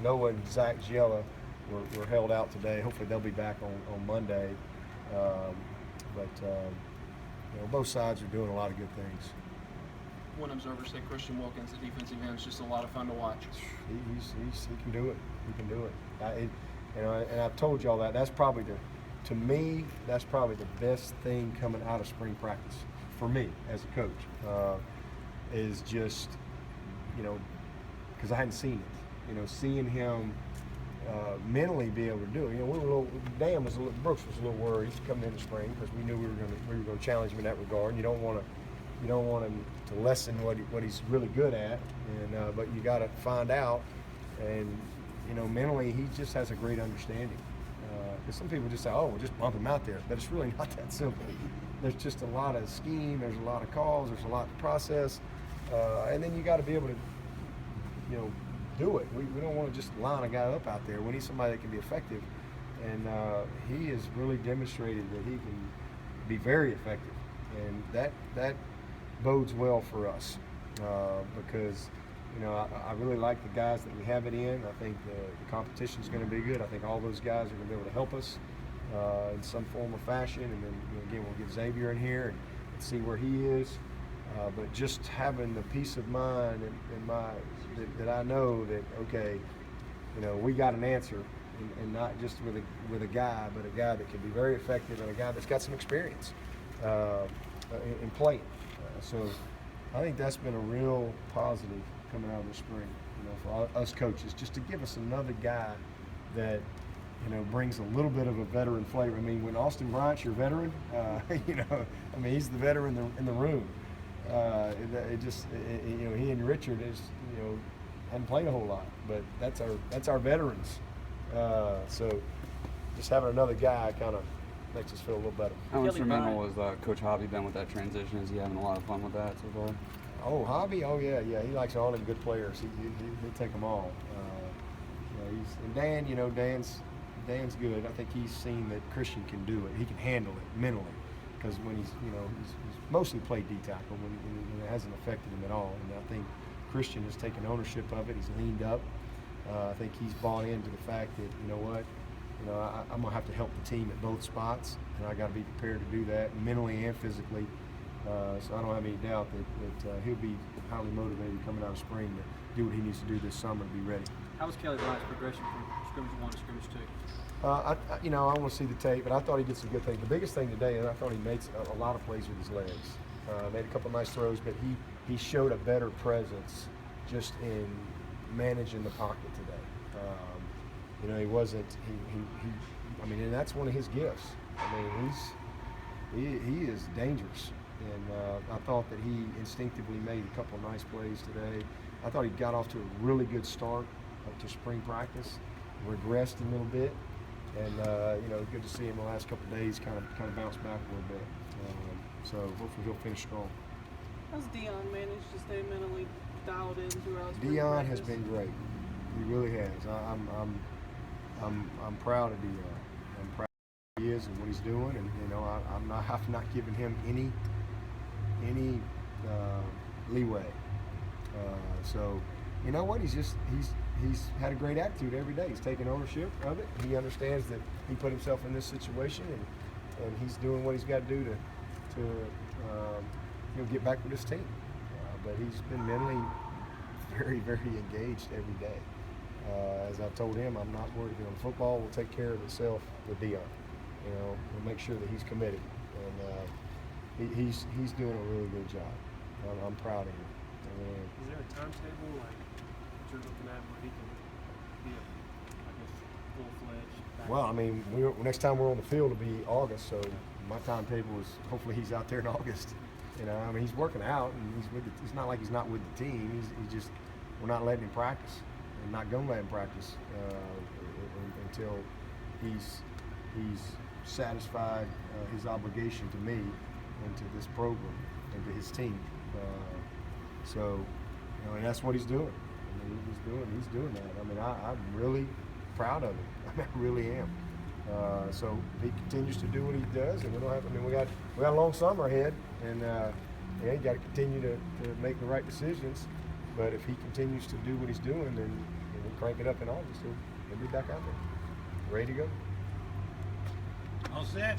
Noah and Zach Giella were held out today. Hopefully they'll be back on Monday. Both sides are doing a lot of good things. One observer said Christian Wilkins, the defensive end, is just a lot of fun to watch. He can do it. He can do it. And I've told y'all that. That's probably to me, that's probably the best thing coming out of spring practice for me as a coach. Is just, because I hadn't seen it. Seeing him mentally be able to do it. Brooks was a little worried coming into spring because we knew we were going to challenge him in that regard. And you don't want him to lessen what he's really good at, but you got to find out. And mentally, he just has a great understanding. Because some people just say, "Oh, we'll just bump him out there," but it's really not that simple. There's just a lot of scheme. There's a lot of calls. There's a lot to process, and then you got to be able to, do it. We don't want to just line a guy up out there. We need somebody that can be effective, and he has really demonstrated that he can be very effective, and that bodes well for us because I really like the guys that we have it in. I think the competition is going to be good. I think all those guys are going to be able to help us in some form or fashion, and then again we'll get Xavier in here and see where he is. But just having the peace of mind that I know that okay, we got an answer, and not just with a guy, but a guy that can be very effective and a guy that's got some experience in playing. So I think that's been a real positive coming out of the spring, for us coaches, just to give us another guy that brings a little bit of a veteran flavor. I mean, when Austin Bryant's your veteran, he's the veteran in the room. He and Richard hadn't played a whole lot, but that's our veterans. So just having another guy kind of makes us feel a little better. How instrumental was Coach Hobby been with that transition? Is he having a lot of fun with that so far? Oh, Hobby? Oh yeah. He likes all them good players. He'll take them all. And Dan's good. I think he's seen that Christian can do it. He can handle it mentally. Because when he's mostly played D-tackle when it hasn't affected him at all. And I think Christian has taken ownership of it. He's leaned up. I think he's bought into the fact that, I'm going to have to help the team at both spots, and I got to be prepared to do that mentally and physically. So I don't have any doubt that he'll be highly motivated coming out of spring to do what he needs to do this summer to be ready. How was Kelly Bryant's progression from scrimmage 1 to scrimmage 2? I want to see the tape, but I thought he did some good things. The biggest thing today, and I thought he made a lot of plays with his legs. Made a couple of nice throws, but he showed a better presence just in managing the pocket today. He wasn't. And that's one of his gifts. He is dangerous, and I thought that he instinctively made a couple of nice plays today. I thought he got off to a really good start to spring practice. Regressed a little bit, and good to see him the last couple of days kind of bounce back a little bit. So hopefully he'll finish strong. How's Dion managed to stay mentally dialed in throughout spring Dion practice? has been great. He really has. I'm proud of Dion. I'm proud of what he is and what he's doing, and I've not given him any leeway. So you know what? He's had a great attitude every day. He's taking ownership of it. He understands that he put himself in this situation, and he's doing what he's got to do to get back with his team. But he's been mentally very, very engaged every day. As I told him, I'm not worried. Football will take care of itself with Dion. We'll make sure that he's committed, and he's doing a really good job. I'm proud of him. Is there a timetable that you're looking at where he can be full-fledged? Well, next time we're on the field will be August, so my timetable is hopefully he's out there in August. He's working out, and it's not like he's not with the team. We're not letting him practice, and not going to let him practice until he's satisfied his obligation to me and to this program and to his team. And that's what he's doing. He's doing that. I'm really proud of him. I really am. So he continues to do what he does, and we don't have. We got a long summer ahead, and you got to continue to make the right decisions. But if he continues to do what he's doing, then we crank it up in August, he'll be back out there, ready to go. All set?